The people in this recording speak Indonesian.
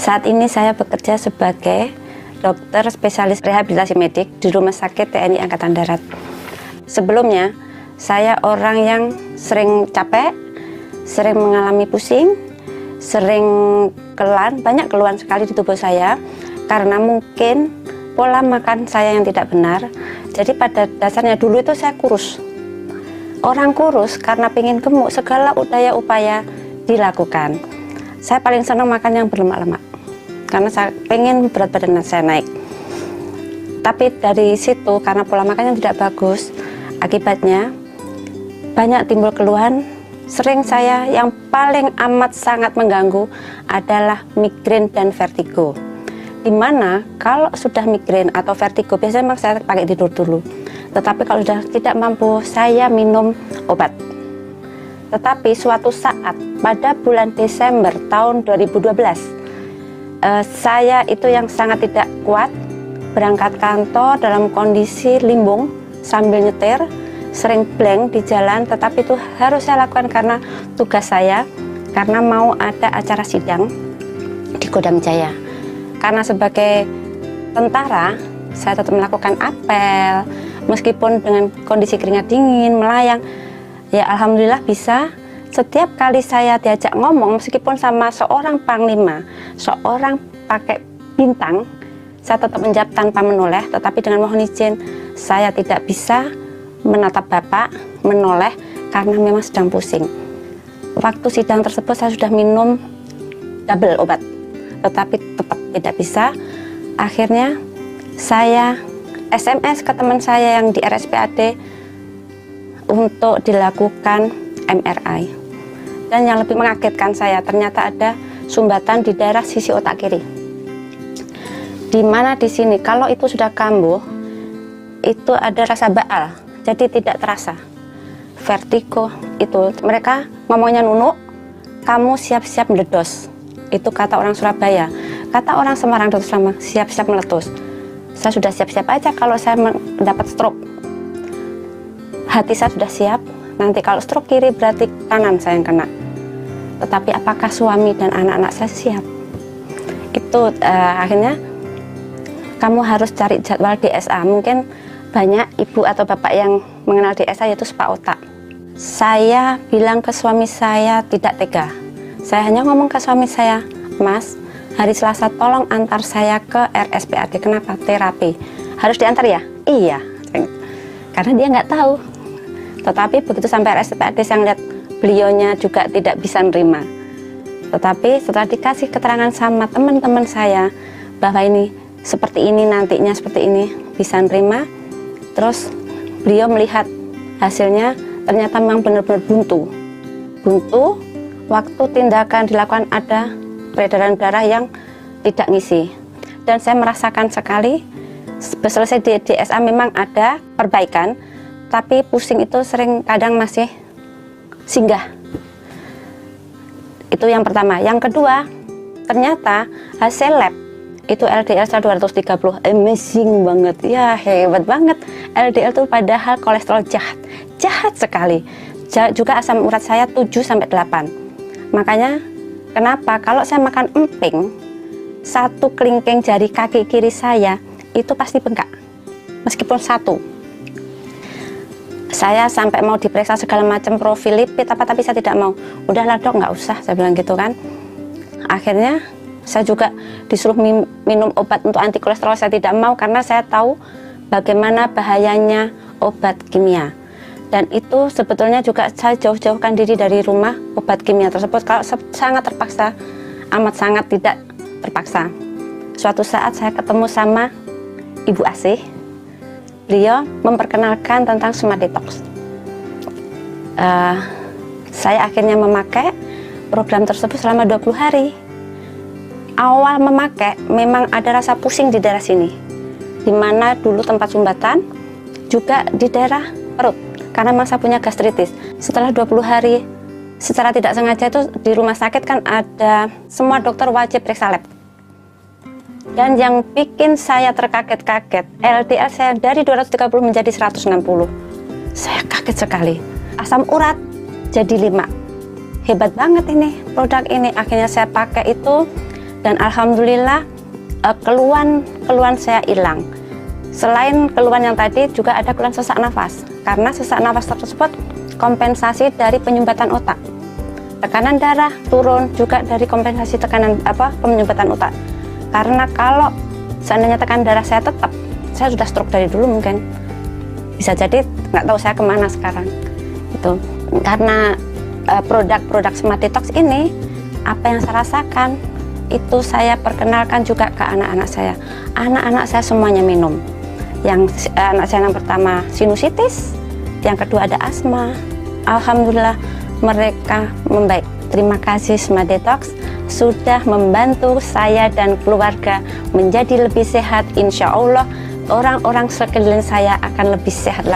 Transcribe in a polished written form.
Saat ini saya bekerja sebagai dokter spesialis rehabilitasi medik di Rumah Sakit TNI Angkatan Darat. Sebelumnya, saya orang yang sering capek, sering mengalami pusing, sering banyak keluhan sekali di tubuh saya karena mungkin pola makan saya yang tidak benar. Jadi pada dasarnya dulu itu saya kurus. Orang kurus karena pengen gemuk, segala daya upaya dilakukan. Saya paling senang makan yang berlemak-lemak karena saya pengen berat badan saya naik. Tapi dari situ karena pola makan yang tidak bagus, akibatnya banyak timbul keluhan. Sering saya yang paling amat sangat mengganggu adalah migrain dan vertigo. Dimana kalau sudah migrain atau vertigo biasanya memang saya pakai tidur dulu. Tetapi kalau sudah tidak mampu, saya minum obat. Tetapi suatu saat pada bulan Desember tahun 2012, saya itu yang sangat tidak kuat berangkat kantor dalam kondisi limbung sambil nyetir, sering blank di jalan, tetapi itu harus saya lakukan karena tugas saya, karena mau ada acara sidang di Kodam Jaya. Karena sebagai tentara, saya tetap melakukan apel, meskipun dengan kondisi keringat dingin, melayang, ya alhamdulillah bisa. Setiap kali saya diajak ngomong, meskipun sama seorang panglima, seorang pakai bintang, saya tetap menjawab tanpa menoleh, tetapi dengan mohon izin, saya tidak bisa menatap Bapak, menoleh, karena memang sedang pusing. Waktu sidang tersebut saya sudah minum double obat, tetapi tetap tidak bisa. Akhirnya saya SMS ke teman saya yang di RSPAD untuk dilakukan MRI. Dan yang lebih mengagetkan saya, ternyata ada sumbatan di daerah sisi otak kiri. Di mana di sini kalau itu sudah kambuh, itu ada rasa baal, jadi tidak terasa. Vertigo itu mereka ngomongnya nunuk, kamu siap-siap meledos. Itu kata orang Surabaya. Kata orang Semarang, Dr. Slama, siap-siap meletus. Saya sudah siap-siap aja kalau saya mendapat stroke. Hati saya sudah siap, nanti kalau stroke kiri berarti kanan saya yang kena. Tetapi apakah suami dan anak-anak saya siap? Itu akhirnya kamu harus cari jadwal DSA. Mungkin banyak ibu atau bapak yang mengenal DSA, yaitu spa otak. Saya bilang ke suami saya tidak tega. Saya hanya ngomong ke suami saya, Mas, hari Selasa tolong antar saya ke RSPAD. Kenapa? Terapi. Harus diantar ya? Iya. Karena dia nggak tahu. Tetapi begitu sampai RSPAD saya ngeliat beliaunya juga tidak bisa nerima. Tetapi setelah dikasih keterangan sama teman-teman saya bahwa ini seperti ini, nantinya seperti ini, bisa nerima. Terus beliau melihat hasilnya, ternyata memang benar-benar buntu. Buntu, waktu tindakan dilakukan ada peredaran darah yang tidak ngisi. Dan saya merasakan sekali, selesai di DSA memang ada perbaikan, tapi pusing itu sering kadang masih singgah. Itu yang pertama. Yang kedua, ternyata hasil lab itu LDL 230, amazing banget ya, hebat banget. LDL itu padahal kolesterol jahat sekali. Juga asam urat saya 7-8. Makanya kenapa kalau saya makan emping, satu kelingking jari kaki kiri saya itu pasti bengkak, meskipun satu. Saya sampai mau diperiksa segala macam profil lipid tapi saya tidak mau. Udahlah dok, nggak usah, saya bilang gitu kan. Akhirnya saya juga disuruh minum obat untuk anti kolesterol, saya tidak mau karena saya tahu bagaimana bahayanya obat kimia. Dan itu sebetulnya juga saya jauh-jauhkan diri dari rumah obat kimia tersebut kalau sangat terpaksa, amat sangat tidak terpaksa. Suatu saat saya ketemu sama Ibu Asih. Beliau memperkenalkan tentang Smart Detox. Saya akhirnya memakai program tersebut selama 20 hari. Awal memakai memang ada rasa pusing di daerah sini, dimana dulu tempat sumbatan, juga di daerah perut, karena masa punya gastritis. Setelah 20 hari, secara tidak sengaja itu di rumah sakit kan ada semua dokter wajib periksa lab. Dan yang bikin saya terkaget-kaget, LDL saya dari 230 menjadi 160. Saya kaget sekali. Asam urat jadi 5. Hebat banget ini produk ini. Akhirnya saya pakai itu dan alhamdulillah keluhan saya hilang. Selain keluhan yang tadi, juga ada keluhan sesak nafas, karena sesak nafas tersebut kompensasi dari penyumbatan otak. Tekanan darah turun juga dari kompensasi penyumbatan otak. Karena kalau seandainya tekanan darah saya tetap, saya sudah stroke dari dulu mungkin. Bisa jadi nggak tahu saya kemana sekarang. Itu karena produk-produk Smart Detox ini, apa yang saya rasakan itu saya perkenalkan juga ke anak-anak saya. Anak-anak saya semuanya minum. Yang anak saya yang pertama sinusitis, yang kedua ada asma. Alhamdulillah mereka membaik. Terima kasih Smart Detox sudah membantu saya dan keluarga menjadi lebih sehat. Insya Allah orang-orang sekeliling saya akan lebih sehat lagi.